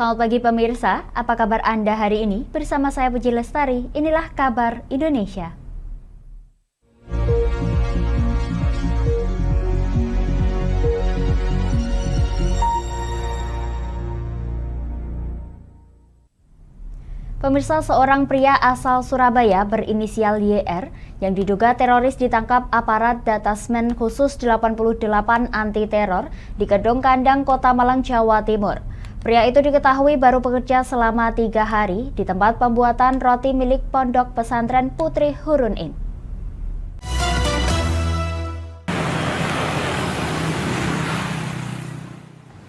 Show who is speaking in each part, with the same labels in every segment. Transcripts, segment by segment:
Speaker 1: Selamat pagi pemirsa, apa kabar Anda hari ini? Bersama saya Puji Lestari, inilah kabar Indonesia. Pemirsa, seorang pria asal Surabaya berinisial YR yang diduga teroris ditangkap aparat Detasmen Khusus 88 Anti Teror di Kedung Kandang, Kota Malang, Jawa Timur. Pria itu diketahui baru bekerja selama 3 hari di tempat pembuatan roti milik Pondok Pesantren Putri Hurun In.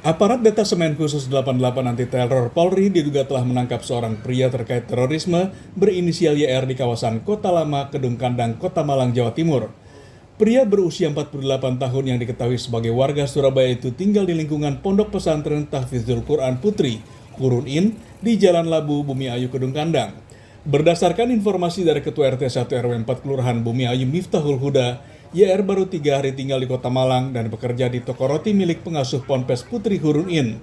Speaker 2: Aparat Detasemen Khusus 88 Anti Teror Polri diduga telah menangkap seorang pria terkait terorisme berinisial YR di kawasan Kota Lama, Kedung Kandang, Kota Malang, Jawa Timur. Pria berusia 48 tahun yang diketahui sebagai warga Surabaya itu tinggal di lingkungan Pondok Pesantren Tahfidzul Quran Putri Hurun In di Jalan Labu, Bumi Ayu, Kedung Kandang. Berdasarkan informasi dari Ketua RT 1 RW 4 Kelurahan Bumi Ayu Miftahul Huda, YR baru 3 hari tinggal di Kota Malang dan bekerja di toko roti milik pengasuh Ponpes Putri Hurun In.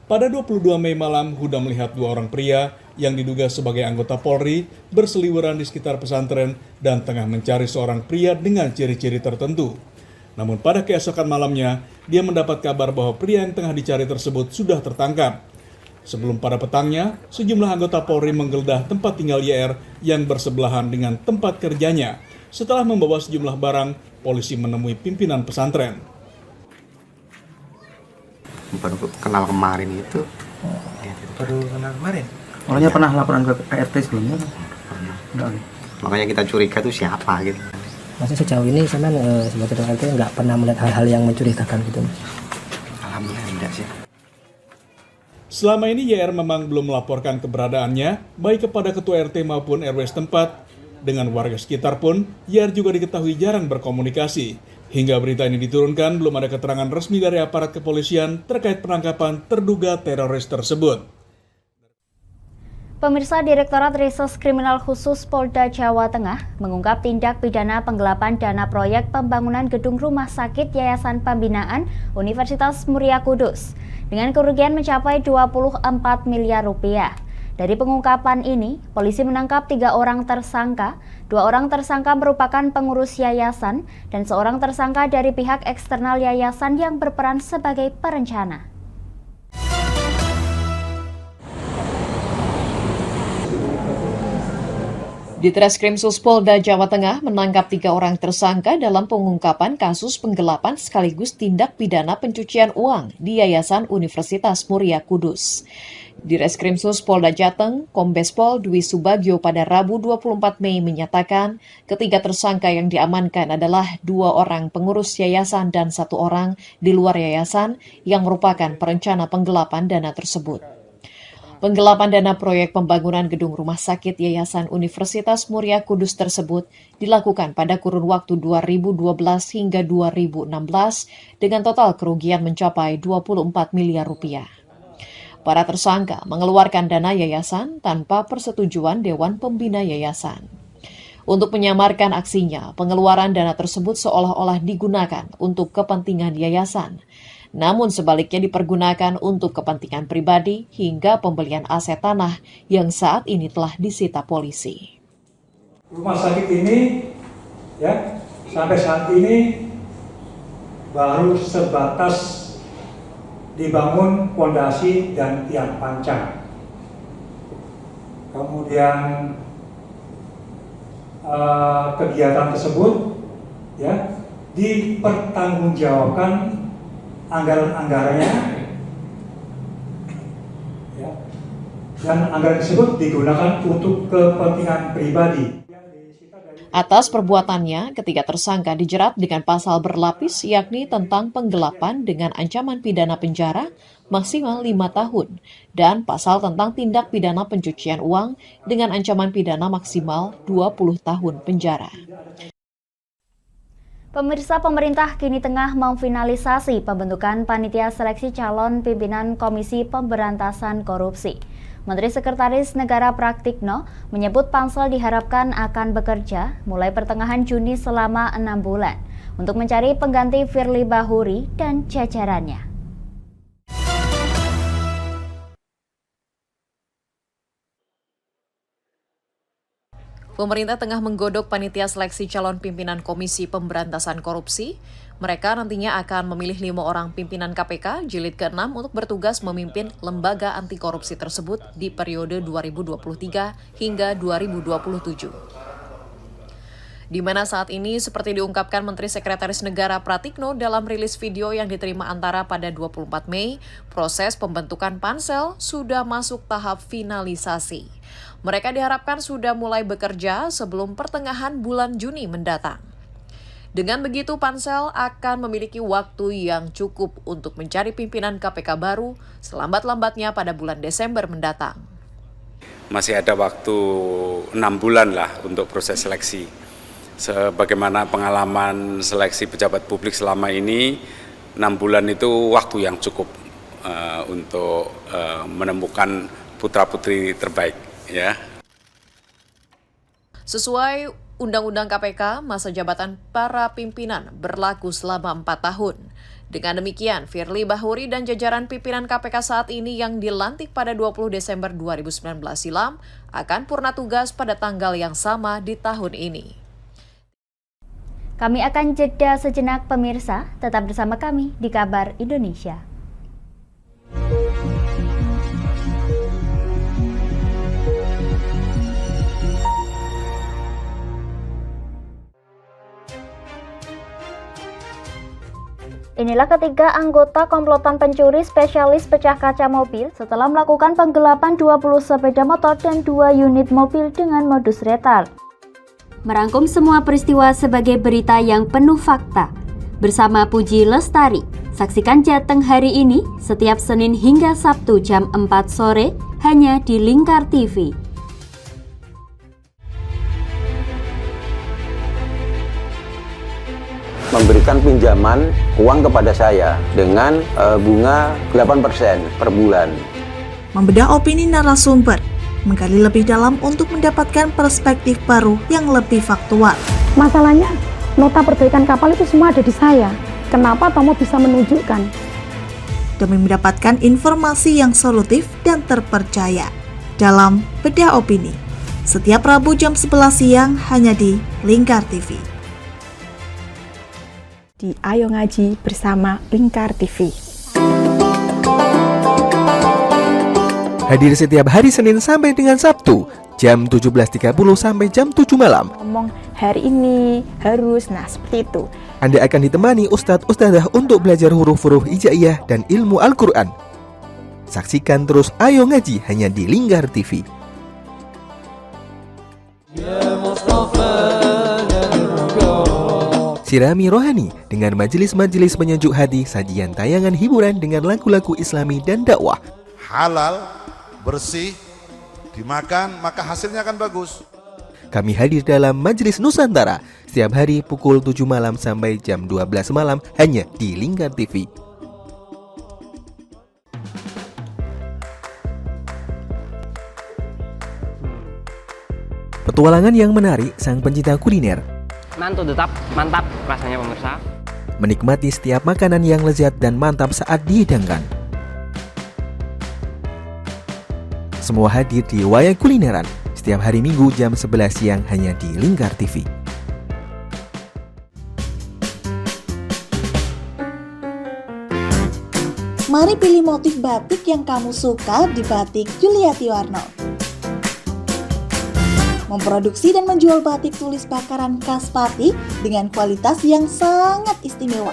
Speaker 2: Pada 22 Mei malam, Huda melihat 2 orang pria yang diduga sebagai anggota Polri berseliweran di sekitar pesantren dan tengah mencari seorang pria dengan ciri-ciri tertentu. Namun pada keesokan malamnya, dia mendapat kabar bahwa pria yang tengah dicari tersebut sudah tertangkap. Sebelum pada petangnya, sejumlah anggota Polri menggeledah tempat tinggal YR yang bersebelahan dengan tempat kerjanya. Setelah membawa sejumlah barang, polisi menemui pimpinan pesantren.
Speaker 3: Baru kenal kemarin itu.
Speaker 4: Baru kenal kemarin?
Speaker 5: Orangnya pernah laporan ke ART sebelumnya?
Speaker 3: Enggak. Makanya kita curiga itu siapa gitu.
Speaker 4: Maksudnya sejauh ini saya sebagai ketua RT nggak pernah melihat hal-hal yang mencurigakan gitu.
Speaker 3: Alhamdulillah tidak sih.
Speaker 2: Selama ini YR memang belum melaporkan keberadaannya, baik kepada ketua RT maupun RW setempat. Dengan warga sekitar pun, YR juga diketahui jarang berkomunikasi. Hingga berita ini diturunkan, belum ada keterangan resmi dari aparat kepolisian terkait penangkapan terduga teroris tersebut.
Speaker 1: Pemirsa, Direktorat Reserse Kriminal Khusus Polda Jawa Tengah mengungkap tindak pidana penggelapan dana proyek pembangunan gedung rumah sakit Yayasan Pembinaan Universitas Muria Kudus dengan kerugian mencapai 24 miliar rupiah. Dari pengungkapan ini, polisi menangkap 3 orang tersangka. 2 orang tersangka merupakan pengurus yayasan dan seorang tersangka dari pihak eksternal yayasan yang berperan sebagai perencana.
Speaker 6: Ditreskrim Suspolda Jawa Tengah menangkap 3 orang tersangka dalam pengungkapan kasus penggelapan sekaligus tindak pidana pencucian uang di Yayasan Universitas Muria Kudus. Ditreskrim Suspolda Jateng, Kombes Pol Dwi Subagio pada Rabu 24 Mei menyatakan ketiga tersangka yang diamankan adalah 2 orang pengurus yayasan dan 1 orang di luar yayasan yang merupakan perencana penggelapan dana tersebut. Penggelapan dana proyek pembangunan gedung rumah sakit Yayasan Universitas Muria Kudus tersebut dilakukan pada kurun waktu 2012 hingga 2016 dengan total kerugian mencapai 24 miliar rupiah. Para tersangka mengeluarkan dana yayasan tanpa persetujuan Dewan Pembina Yayasan. Untuk menyamarkan aksinya, pengeluaran dana tersebut seolah-olah digunakan untuk kepentingan yayasan. Namun sebaliknya dipergunakan untuk kepentingan pribadi hingga pembelian aset tanah yang saat ini telah disita polisi.
Speaker 7: Rumah sakit ini ya sampai saat ini baru sebatas dibangun fondasi dan tiang pancang. Kemudian kegiatan tersebut ya dipertanggungjawabkan anggaran-anggarannya ya, dan anggaran tersebut digunakan untuk kepentingan pribadi.
Speaker 6: Atas perbuatannya, ketiga tersangka dijerat dengan pasal berlapis yakni tentang penggelapan dengan ancaman pidana penjara maksimal 5 tahun dan pasal tentang tindak pidana pencucian uang dengan ancaman pidana maksimal 20 tahun penjara.
Speaker 1: Pemirsa, pemerintah kini tengah memfinalisasi pembentukan panitia seleksi calon pimpinan Komisi Pemberantasan Korupsi. Menteri Sekretaris Negara Praktikno menyebut Pansel diharapkan akan bekerja mulai pertengahan Juni selama 6 bulan untuk mencari pengganti Firly Bahuri dan jajarannya.
Speaker 6: Pemerintah tengah menggodok panitia seleksi calon pimpinan Komisi Pemberantasan Korupsi. Mereka nantinya akan memilih 5 orang pimpinan KPK jilid ke-6 untuk bertugas memimpin lembaga anti korupsi tersebut di periode 2023 hingga 2027. Di mana saat ini, seperti diungkapkan Menteri Sekretaris Negara Pratikno dalam rilis video yang diterima Antara pada 24 Mei, proses pembentukan pansel sudah masuk tahap finalisasi. Mereka diharapkan sudah mulai bekerja sebelum pertengahan bulan Juni mendatang. Dengan begitu, pansel akan memiliki waktu yang cukup untuk mencari pimpinan KPK baru selambat-lambatnya pada bulan Desember mendatang.
Speaker 8: Masih ada waktu 6 bulan lah untuk proses seleksi. Sebagaimana pengalaman seleksi pejabat publik selama ini, 6 bulan itu waktu yang cukup untuk menemukan putra-putri terbaik. Ya.
Speaker 6: Sesuai Undang-Undang KPK, masa jabatan para pimpinan berlaku selama 4 tahun. Dengan demikian, Firly Bahuri dan jajaran pimpinan KPK saat ini yang dilantik pada 20 Desember 2019 silam akan purna tugas pada tanggal yang sama di tahun ini.
Speaker 1: Kami akan jeda sejenak pemirsa, tetap bersama kami di Kabar Indonesia. Inilah ketiga anggota komplotan pencuri spesialis pecah kaca mobil setelah melakukan penggelapan 20 sepeda motor dan 2 unit mobil dengan modus retal. Merangkum semua peristiwa sebagai berita yang penuh fakta. Bersama Puji Lestari, saksikan Jateng hari ini setiap Senin hingga Sabtu jam 4 sore hanya di Lingkar TV.
Speaker 9: Memberikan pinjaman uang kepada saya dengan bunga 8% per bulan.
Speaker 10: Membedah opini narasumber, menggali lebih dalam untuk mendapatkan perspektif baru yang lebih faktual.
Speaker 11: Masalahnya, nota perbaikan kapal itu semua ada di saya. Kenapa Tomo bisa menunjukkan?
Speaker 10: Demi mendapatkan informasi yang solutif dan terpercaya. Dalam Bedah Opini, setiap Rabu jam 11 siang hanya di Lingkar TV.
Speaker 11: Di Ayo Ngaji bersama Lingkar TV.
Speaker 12: Hadir setiap hari Senin sampai dengan Sabtu, jam 17.30 sampai jam 7 malam.
Speaker 11: Ngomong hari ini harus, seperti itu.
Speaker 12: Anda akan ditemani Ustadz-Ustadzah untuk belajar huruf-huruf hijaiyah dan ilmu Al-Quran. Saksikan terus Ayo Ngaji hanya di Lingkar TV. Sirami rohani dengan majelis-majelis penyejuk hati, sajian tayangan hiburan dengan lagu-lagu Islami dan dakwah.
Speaker 13: Halal, bersih, dimakan maka hasilnya akan bagus.
Speaker 12: Kami hadir dalam Majelis Nusantara setiap hari pukul 7 malam sampai jam 12 malam hanya di Lingkar TV. Petualangan yang menarik sang pencinta kuliner.
Speaker 14: Mantap rasanya pemirsa.
Speaker 12: Menikmati setiap makanan yang lezat dan mantap saat dihidangkan. Semua hadir di Wayang Kulineran setiap hari Minggu jam 11 siang hanya di Lingkar TV.
Speaker 10: Mari pilih motif batik yang kamu suka di Batik Juliati Warno. Memproduksi dan menjual batik tulis bakaran khas Pati dengan kualitas yang sangat istimewa.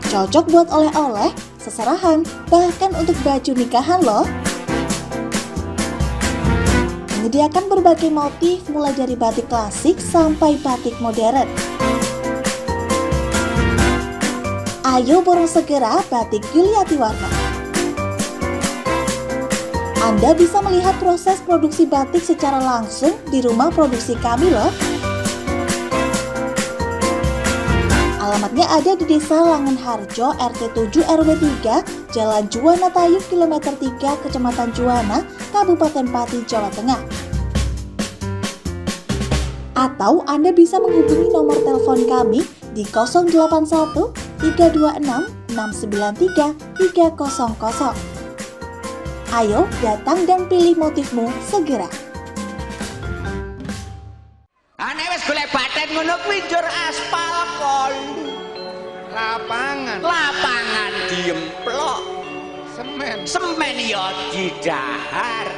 Speaker 10: Cocok buat oleh-oleh, seserahan, bahkan untuk baju nikahan loh. Menyediakan berbagai motif mulai dari batik klasik sampai batik modern. Ayo borong segera Batik Juliati Warno. Anda bisa melihat proses produksi batik secara langsung di rumah produksi kami loh. Alamatnya ada di Desa Langenharjo, RT 7 RW 3, Jalan Juwana Tayu, Kilometer 3, Kecamatan Juwana, Kabupaten Pati, Jawa Tengah. Atau Anda bisa menghubungi nomor telepon kami di 081 326 693 300. Hayo, datang dan pilih motifmu segera.
Speaker 15: Ane wis golek baten ngono kuwi njur aspal kon. Lapangan diemplok. Semen ya didahar.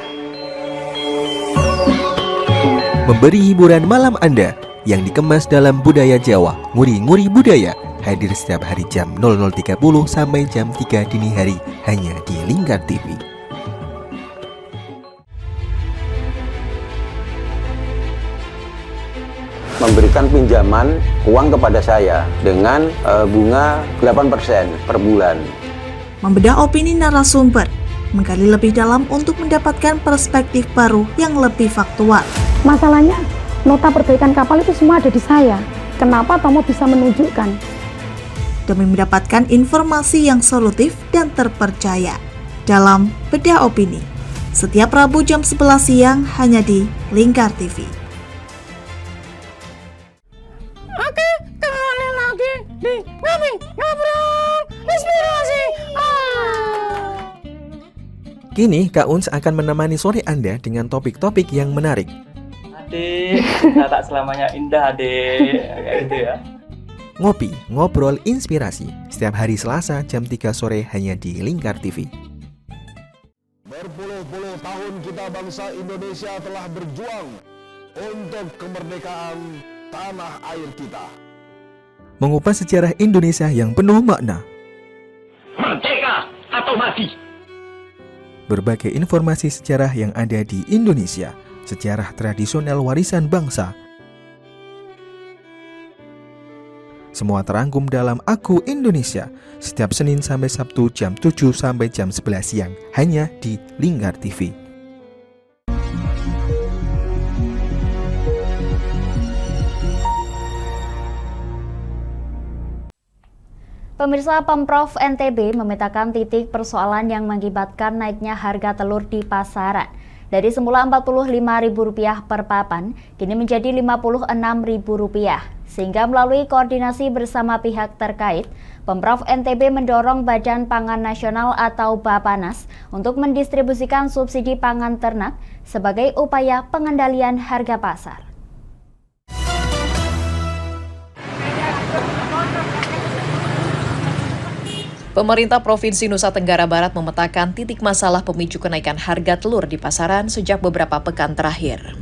Speaker 12: Memberi hiburan malam Anda yang dikemas dalam budaya Jawa, nguri-nguri budaya, hadir setiap hari jam 00.30 sampai jam 3 dini hari hanya di Lingkar TV.
Speaker 9: Memberikan pinjaman uang kepada saya dengan bunga 8% per bulan.
Speaker 10: Membedah opini narasumber, menggali lebih dalam untuk mendapatkan perspektif baru yang lebih faktual.
Speaker 11: Masalahnya, nota perbaikan kapal itu semua ada di saya. Kenapa Tomo bisa menunjukkan?
Speaker 10: Demi mendapatkan informasi yang solutif dan terpercaya dalam Bedah Opini. Setiap Rabu jam 11 siang hanya di Lingkar TV.
Speaker 11: Oke, kembali lagi di Ngobrol Inspirasi.
Speaker 12: Kini Kak Uns akan menemani sore Anda dengan topik-topik yang menarik.
Speaker 16: Adik, kita tak selamanya indah, adik. Kayak gitu ya.
Speaker 12: Ngopi, ngobrol inspirasi setiap hari Selasa jam 3 sore hanya di Lingkar TV.
Speaker 17: Berpuluh-puluh tahun kita bangsa Indonesia telah berjuang untuk kemerdekaan tanah air kita.
Speaker 12: Mengupas sejarah Indonesia yang penuh makna.
Speaker 17: Merdeka atau mati.
Speaker 12: Berbagai informasi sejarah yang ada di Indonesia, sejarah tradisional warisan bangsa. Semua terangkum dalam Aku Indonesia setiap Senin sampai Sabtu jam 7 sampai jam 11 siang hanya di Lingkar TV.
Speaker 1: Pemirsa, Pemprov NTB memetakan titik persoalan yang mengakibatkan naiknya harga telur di pasaran. Dari semula Rp45.000 per papan, kini menjadi Rp56.000. Sehingga melalui koordinasi bersama pihak terkait, Pemprov NTB mendorong Badan Pangan Nasional atau Bapanas untuk mendistribusikan subsidi pangan ternak sebagai upaya pengendalian harga pasar.
Speaker 6: Pemerintah Provinsi Nusa Tenggara Barat memetakan titik masalah pemicu kenaikan harga telur di pasaran sejak beberapa pekan terakhir.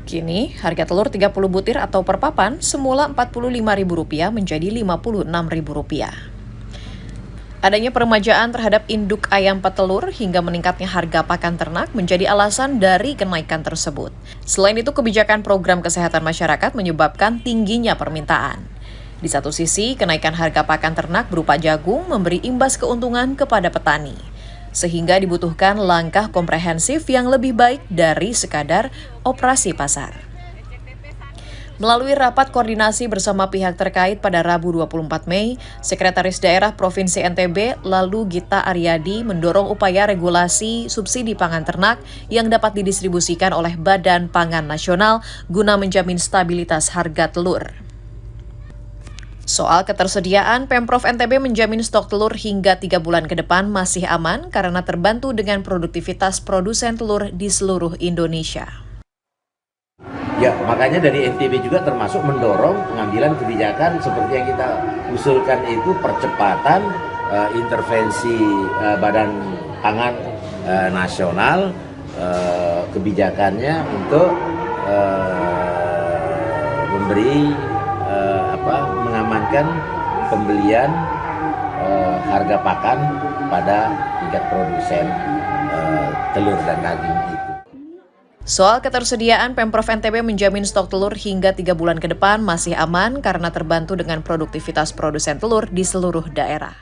Speaker 6: Kini, harga telur 30 butir atau per papan semula Rp45.000 menjadi Rp56.000. Adanya peremajaan terhadap induk ayam petelur hingga meningkatnya harga pakan ternak menjadi alasan dari kenaikan tersebut. Selain itu, kebijakan program kesehatan masyarakat menyebabkan tingginya permintaan. Di satu sisi, kenaikan harga pakan ternak berupa jagung memberi imbas keuntungan kepada petani, sehingga dibutuhkan langkah komprehensif yang lebih baik dari sekadar operasi pasar. Melalui rapat koordinasi bersama pihak terkait pada Rabu 24 Mei, Sekretaris Daerah Provinsi NTB Lalu Gita Aryadi mendorong upaya regulasi subsidi pangan ternak yang dapat didistribusikan oleh Badan Pangan Nasional guna menjamin stabilitas harga telur. Soal ketersediaan, Pemprov NTB menjamin stok telur hingga 3 bulan ke depan masih aman karena terbantu dengan produktivitas produsen telur di seluruh Indonesia.
Speaker 18: Ya, makanya dari NTB juga termasuk mendorong pengambilan kebijakan seperti yang kita usulkan itu percepatan intervensi Badan Pangan Nasional, kebijakannya untuk memberi mengamankan pembelian harga pakan pada tingkat produsen telur dan daging itu.
Speaker 6: Soal ketersediaan, Pemprov NTB menjamin stok telur hingga 3 bulan ke depan masih aman karena terbantu dengan produktivitas produsen telur di seluruh daerah.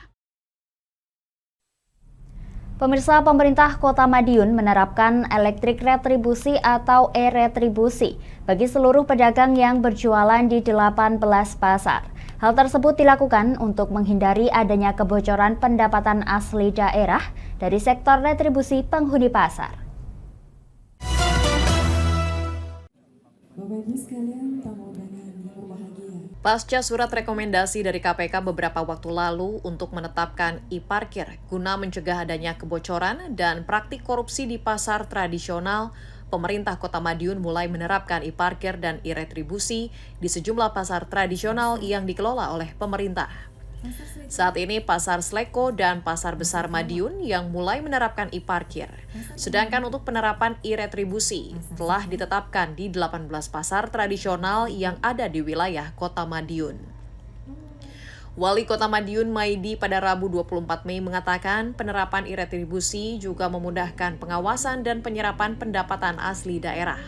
Speaker 1: Pemirsa, pemerintah Kota Madiun menerapkan elektrik retribusi atau e-retribusi bagi seluruh pedagang yang berjualan di 18 pasar. Hal tersebut dilakukan untuk menghindari adanya kebocoran pendapatan asli daerah dari sektor retribusi penghuni pasar.
Speaker 19: Bapak Ibu sekalian, tamu undangan yang berbahagia.
Speaker 6: Pasca surat rekomendasi dari KPK beberapa waktu lalu untuk menetapkan e-parkir guna mencegah adanya kebocoran dan praktik korupsi di pasar tradisional, pemerintah Kota Madiun mulai menerapkan e-parkir dan e-retribusi di sejumlah pasar tradisional yang dikelola oleh pemerintah. Saat ini Pasar Sleko dan Pasar Besar Madiun yang mulai menerapkan e-parkir. Sedangkan untuk penerapan e-retribusi telah ditetapkan di 18 pasar tradisional yang ada di wilayah Kota Madiun. Wali Kota Madiun Maidi pada Rabu 24 Mei mengatakan penerapan e-retribusi juga memudahkan pengawasan dan penyerapan pendapatan asli daerah.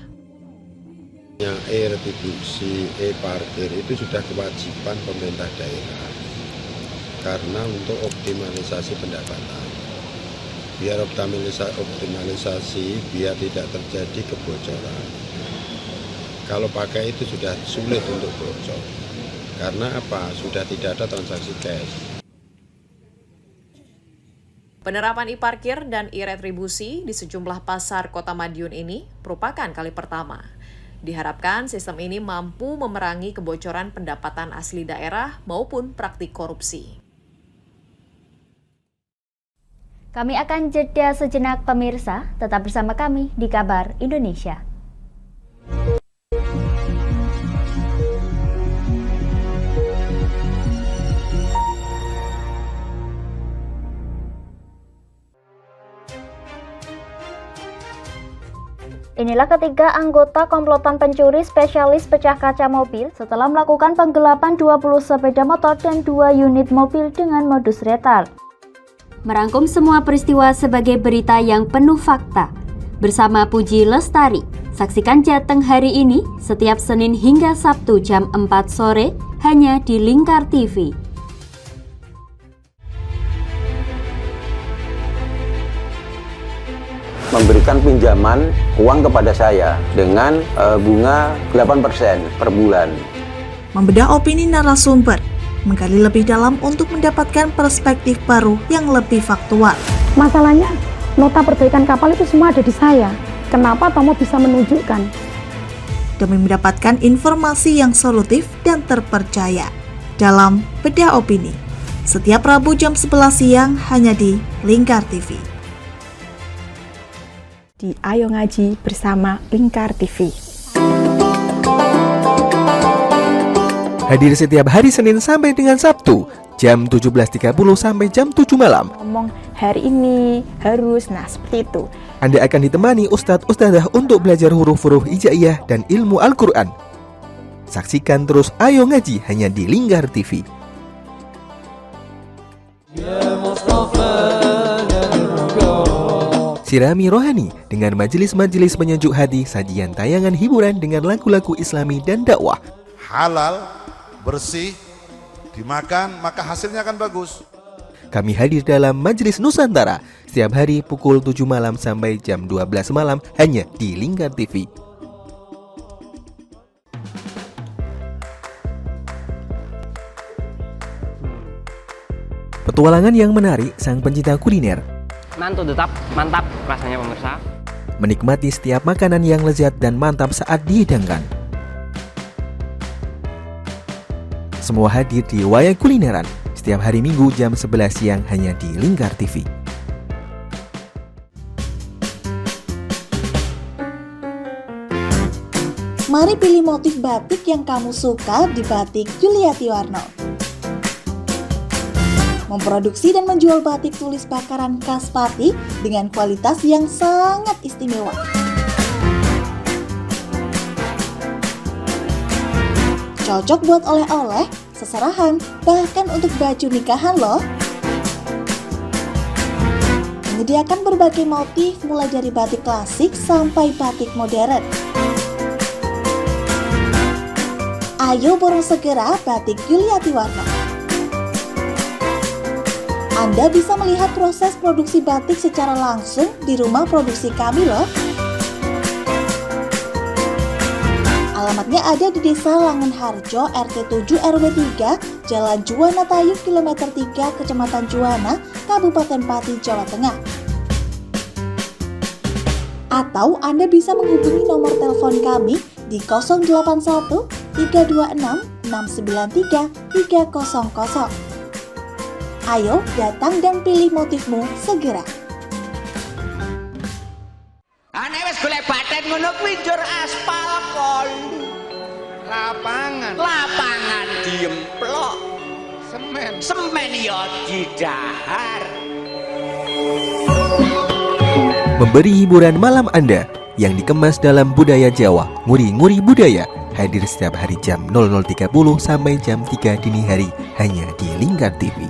Speaker 19: Yang e-retribusi, e-parkir itu sudah kewajiban pemerintah daerah. Karena untuk optimalisasi pendapatan, biar optimalisasi, biar tidak terjadi kebocoran. Kalau pakai itu sudah sulit untuk bocor, karena apa? Sudah tidak ada transaksi cash.
Speaker 6: Penerapan e-parkir dan e-retribusi di sejumlah pasar Kota Madiun ini merupakan kali pertama. Diharapkan sistem ini mampu memerangi kebocoran pendapatan asli daerah maupun praktik korupsi.
Speaker 1: Kami akan jeda sejenak pemirsa, tetap bersama kami di Kabar Indonesia. Inilah ketiga anggota komplotan pencuri spesialis pecah kaca mobil setelah melakukan penggelapan 20 sepeda motor dan 2 unit mobil dengan modus retal. Merangkum semua peristiwa sebagai berita yang penuh fakta. Bersama Puji Lestari, saksikan Jateng hari ini setiap Senin hingga Sabtu jam 4 sore hanya di Lingkar TV.
Speaker 9: Memberikan pinjaman uang kepada saya dengan bunga 8% per bulan.
Speaker 10: Membedah opini narasumber, menggali lebih dalam untuk mendapatkan perspektif baru yang lebih faktual.
Speaker 11: Masalahnya, nota perbaikan kapal itu semua ada di saya. Kenapa Tomo bisa menunjukkan?
Speaker 10: Demi mendapatkan informasi yang solutif dan terpercaya. Dalam Bedah Opini, setiap Rabu jam 11 siang hanya di Lingkar TV.
Speaker 20: Di Ayo Ngaji bersama Lingkar TV.
Speaker 12: Hadir setiap hari Senin sampai dengan Sabtu, jam 17.30 sampai jam 7 malam.
Speaker 20: Ngomong hari ini harus, nah seperti itu.
Speaker 12: Anda akan ditemani Ustadz-Ustadzah untuk belajar huruf-huruf hijaiyah dan ilmu Al-Quran. Saksikan terus Ayo Ngaji hanya di Lingkar TV. Sirami rohani dengan majelis-majelis penyejuk hati, sajian tayangan hiburan dengan lagu-lagu Islami dan dakwah.
Speaker 13: Halal, bersih, dimakan, maka hasilnya akan bagus.
Speaker 12: Kami hadir dalam Majelis Nusantara setiap hari pukul 7 malam sampai jam 12 malam hanya di Lingkar TV. Petualangan yang menarik sang pencinta kuliner.
Speaker 14: Mantul tetap mantap rasanya pemirsa.
Speaker 12: Menikmati setiap makanan yang lezat dan mantap saat dihidangkan. Semua hadir di Wayang Kulineran setiap hari Minggu jam 11 siang hanya di Lingkar TV.
Speaker 10: Mari pilih motif batik yang kamu suka di Batik Yuliati Warno. Memproduksi dan menjual batik tulis bakaran khas Pati dengan kualitas yang sangat istimewa. Cocok buat oleh-oleh, seserahan, bahkan untuk baju nikahan loh. Menyediakan berbagai motif mulai dari batik klasik sampai batik modern. Ayo borong segera Batik Yuliati Warno. Anda bisa melihat proses produksi batik secara langsung di rumah produksi kami loh. Alamatnya ada di Desa Langenharjo, RT 7 RW 3, Jalan Juwana Tayub, Kilometer 3, Kecamatan Juwana, Kabupaten Pati, Jawa Tengah. Atau Anda bisa menghubungi nomor telepon kami di 081 326 693 300. Ayo datang dan pilih motifmu segera.
Speaker 15: Ane wis golek baten ngono kuwi njur aspal kon. Lapangan diemplok. Semen ya didahar.
Speaker 12: Memberi hiburan malam Anda yang dikemas dalam budaya Jawa. Nguri-nguri budaya hadir setiap hari jam 00.30 sampai jam 3 dini hari hanya di Lingkar TV.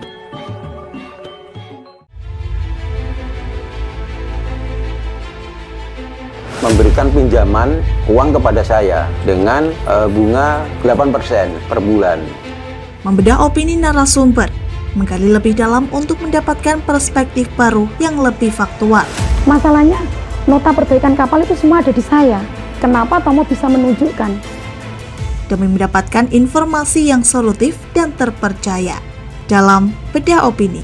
Speaker 9: Memberikan pinjaman uang kepada saya dengan bunga 8% per bulan.
Speaker 10: Membedah opini narasumber, menggali lebih dalam untuk mendapatkan perspektif baru yang lebih faktual.
Speaker 11: Masalahnya, nota perbaikan kapal itu semua ada di saya. Kenapa Tomo bisa menunjukkan?
Speaker 10: Demi mendapatkan informasi yang solutif dan terpercaya dalam Bedah Opini.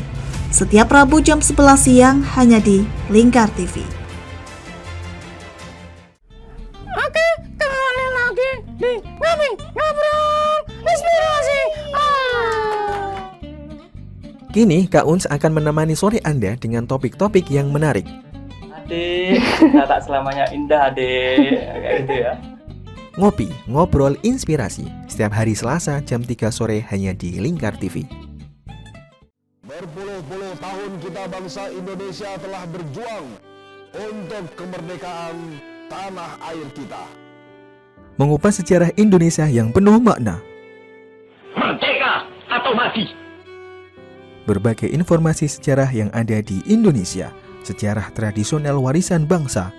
Speaker 10: Setiap Rabu jam 11 siang hanya di Lingkar TV.
Speaker 15: Oke, kembali lagi di Ngobrol Inspirasi.
Speaker 12: Kini Kak Uns akan menemani sore Anda dengan topik-topik yang menarik.
Speaker 16: Adik, tak selamanya indah adik, kayak gitu ya.
Speaker 12: Ngopi, ngobrol inspirasi setiap hari Selasa jam 3 sore hanya di Lingkar TV.
Speaker 17: Berpuluh-puluh tahun kita bangsa Indonesia telah berjuang untuk kemerdekaan tanah air kita.
Speaker 12: Mengupas sejarah Indonesia yang penuh makna.
Speaker 17: Merdeka atau mati.
Speaker 12: Berbagai informasi sejarah yang ada di Indonesia, sejarah tradisional warisan bangsa.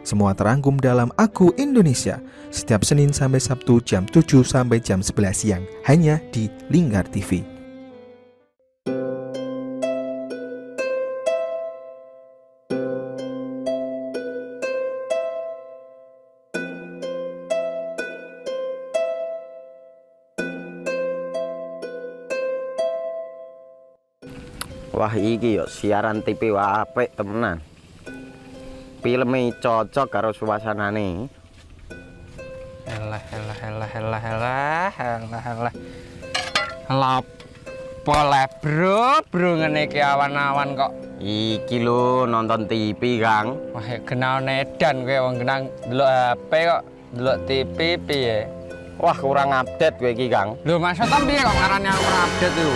Speaker 12: Semua terangkum dalam Aku Indonesia setiap Senin sampai Sabtu jam 7 sampai jam 11 siang hanya di Lingkar TV.
Speaker 3: Wah iki yo siaran TV apik temenan. Filme cocok karo suasanane.
Speaker 14: Elah. Lah bro ngene iki awan-awan kok.
Speaker 3: Iki lho nonton TV, Kang.
Speaker 14: Wah, kenal nedan kowe wong genang delok HP kok delok TV piye?
Speaker 3: Wah, kurang update kowe iki, Kang.
Speaker 14: Lho, maksudnya piye kok ngarane kurang update itu?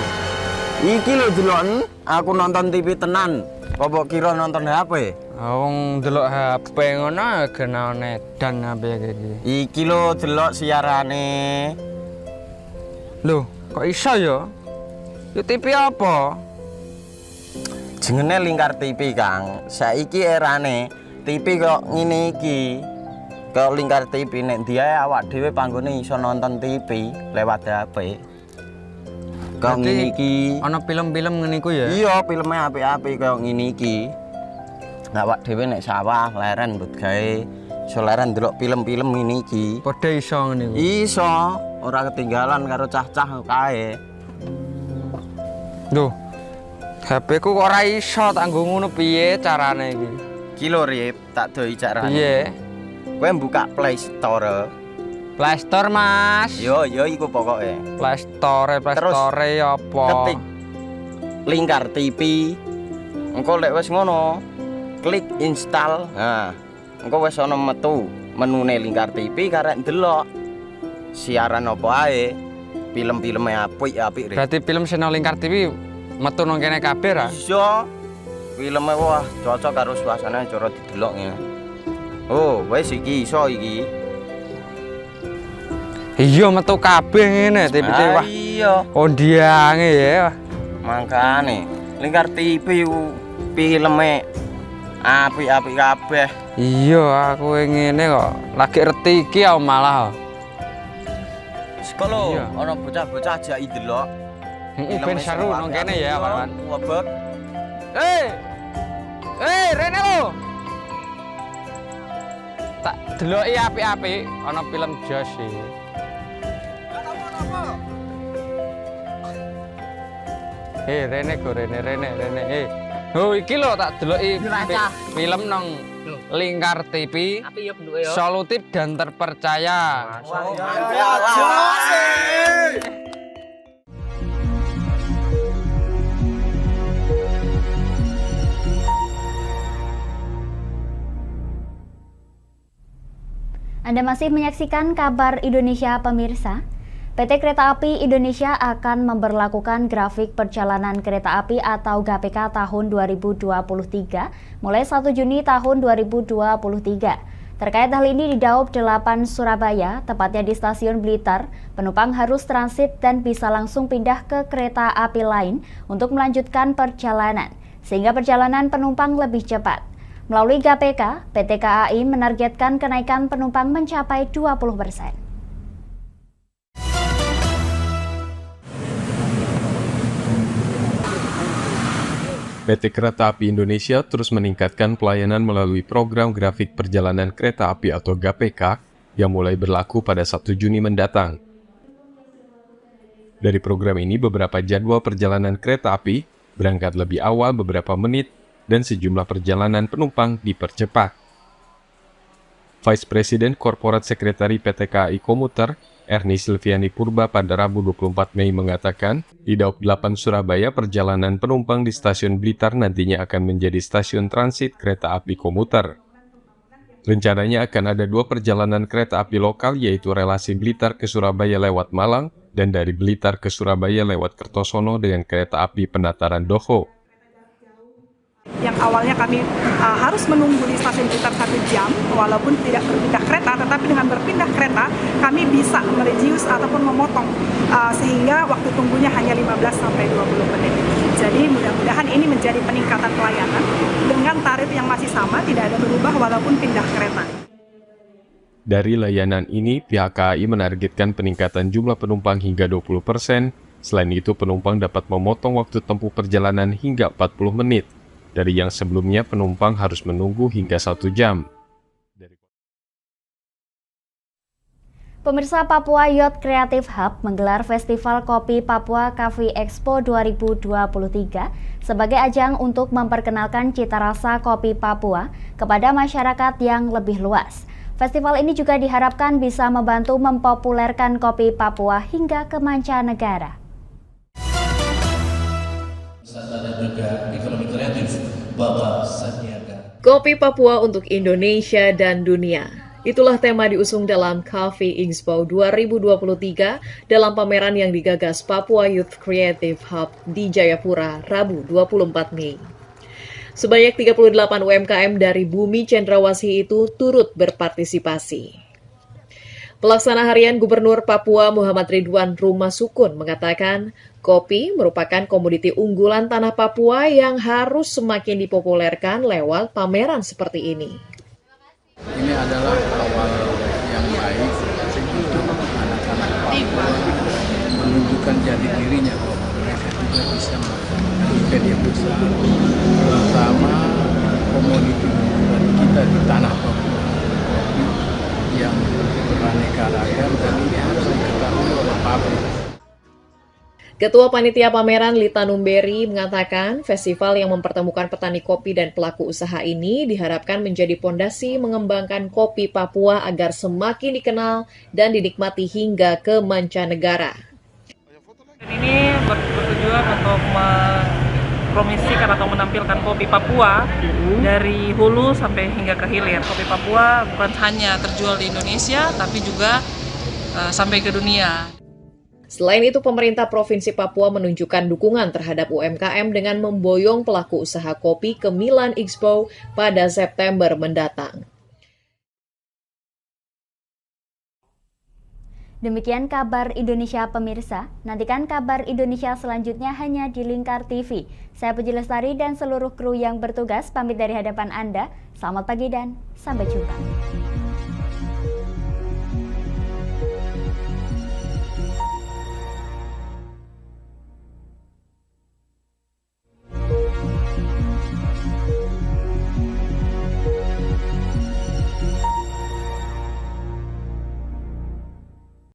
Speaker 3: Iki lho delok aku nonton TV tenan. Apa kira nonton HP?
Speaker 14: Wong delok HP ngono kenal nedan apa iki.
Speaker 3: Iki lho delok siarane.
Speaker 14: Lho, kok iso ya? Yo TV apa?
Speaker 3: Jenenge Lingkar TV, Kang. Saiki erane TV kok ngene iki. Kok Lingkar TV nek diae awak dhewe panggone iso nonton TV lewat HP. Kok ngene iki.
Speaker 14: Ana film-film ngene iku ya?
Speaker 3: Iya, filme apik-apik kaya ngene iki. Awak dhewe nek sawah leren mbut gawe iso leren delok film-film ngene iki.
Speaker 14: Padha iso ngene iku.
Speaker 3: Iso, ora ketinggalan karo cah-cah kae.
Speaker 14: Duh. HP ku kok ora iso tak nggo ngono piye carane iki?
Speaker 3: Iki lho Rip, tak doi carane.
Speaker 14: Piye?
Speaker 3: Kowe buka Play Store.
Speaker 14: Play Store, Mas.
Speaker 3: Yo iku pokoke.
Speaker 14: Play Store apa?
Speaker 3: Ketik Lingkar TV. Engko lek wis ngono, klik install. Nah, engko wis ana metu menune Lingkar TV karek ndelok siaran apa ae. Film-filme apik-apik.
Speaker 14: Berarti film channel Lingkar TV metu nang kene kabeh ra?
Speaker 3: Iya. Filme wah cocok karo suasana cara didelok ngene. Oh, wis iki iso iki.
Speaker 14: Iya metu kabeh ngene TV wah.
Speaker 3: Iya.
Speaker 14: Ondiange ya.
Speaker 3: Makane Lingkar TV filme apik-apik kabeh.
Speaker 14: Iya, aku ngene kok. Lagi reti iki aku malah.
Speaker 3: Sekolo, ana bocah-bocah ajak ndelok.
Speaker 14: Heeh, ben seru nang kene ya, kawan.
Speaker 3: Wabek.
Speaker 14: Rene lo. Tak deloki apik-apik ana film Josh iki. Rene go, Rene. Oh iki lho tak deloki film nang Lingkar TV. Solutif dan terpercaya.
Speaker 1: Anda masih menyaksikan Kabar Indonesia pemirsa. PT Kereta Api Indonesia akan memberlakukan grafik perjalanan kereta api atau GPK tahun 2023 mulai 1 Juni tahun 2023. Terkait hal ini di Daob 8 Surabaya, tepatnya di Stasiun Blitar, penumpang harus transit dan bisa langsung pindah ke kereta api lain untuk melanjutkan perjalanan, sehingga perjalanan penumpang lebih cepat. Melalui GPK, PT KAI menargetkan kenaikan penumpang mencapai 20%.
Speaker 21: PT Kereta Api Indonesia terus meningkatkan pelayanan melalui program grafik perjalanan kereta api atau GPK yang mulai berlaku pada 1 Juni mendatang. Dari program ini, beberapa jadwal perjalanan kereta api berangkat lebih awal beberapa menit dan sejumlah perjalanan penumpang dipercepat. Vice President Corporate Secretary PT KAI Komuter, Ernie Silviani Purba pada Rabu 24 Mei mengatakan, di Daob 8 Surabaya perjalanan penumpang di Stasiun Blitar nantinya akan menjadi stasiun transit kereta api komuter. Rencananya akan ada 2 perjalanan kereta api lokal yaitu relasi Blitar ke Surabaya lewat Malang dan dari Blitar ke Surabaya lewat Kertosono dengan kereta api Penataran Doho.
Speaker 22: Yang awalnya kami harus menunggu di stasiun Blitar 1 jam, walaupun tidak berpindah kereta, tetapi dengan berpindah kereta, kami bisa mereduce ataupun memotong, sehingga waktu tunggunya hanya 15-20 menit. Jadi mudah-mudahan ini menjadi peningkatan pelayanan, dengan tarif yang masih sama, tidak ada berubah walaupun pindah kereta.
Speaker 21: Dari layanan ini, pihak KAI menargetkan peningkatan jumlah penumpang hingga 20%, selain itu penumpang dapat memotong waktu tempuh perjalanan hingga 40 menit. Dari yang sebelumnya penumpang harus menunggu hingga 1 jam.
Speaker 1: Pemirsa, Papua Youth Creative Hub menggelar Festival Kopi Papua Coffee Expo 2023 sebagai ajang untuk memperkenalkan cita rasa kopi Papua kepada masyarakat yang lebih luas. Festival ini juga diharapkan bisa membantu mempopulerkan kopi Papua hingga ke mancanegara.
Speaker 23: Dan juga ekonomi kreatif Bapak Sandiaga.
Speaker 6: Kopi Papua untuk Indonesia dan dunia. Itulah tema diusung dalam Coffee Expo 2023 dalam pameran yang digagas Papua Youth Creative Hub di Jayapura, Rabu 24 Mei. Sebanyak 38 UMKM dari Bumi Cendrawasih itu turut berpartisipasi. Pelaksana Harian Gubernur Papua Muhammad Ridwan Rumasukun mengatakan, kopi merupakan komoditi unggulan tanah Papua yang harus semakin dipopulerkan lewat pameran seperti ini.
Speaker 24: Ini adalah awal yang baik untuk anak-anak Papua menunjukkan jati dirinya bahwa mereka juga bisa melakukan event yang besar, terutama komoditi unggulan kita di tanah Papua yang beraneka ragam dan ini harus diketahui oleh publik.
Speaker 6: Ketua Panitia Pameran Lita Numberi mengatakan festival yang mempertemukan petani kopi dan pelaku usaha ini diharapkan menjadi pondasi mengembangkan kopi Papua agar semakin dikenal dan dinikmati hingga ke mancanegara.
Speaker 22: Ini bertujuan untuk mempromosikan atau menampilkan kopi Papua dari hulu sampai hingga ke hilir. Kopi Papua bukan hanya terjual di Indonesia, tapi juga sampai ke dunia.
Speaker 6: Selain itu, pemerintah Provinsi Papua menunjukkan dukungan terhadap UMKM dengan memboyong pelaku usaha kopi ke Milan Expo pada September mendatang.
Speaker 1: Demikian Kabar Indonesia pemirsa. Nantikan Kabar Indonesia selanjutnya hanya di Lingkar TV. Saya Puji Lestari dan seluruh kru yang bertugas pamit dari hadapan Anda. Selamat pagi dan sampai jumpa.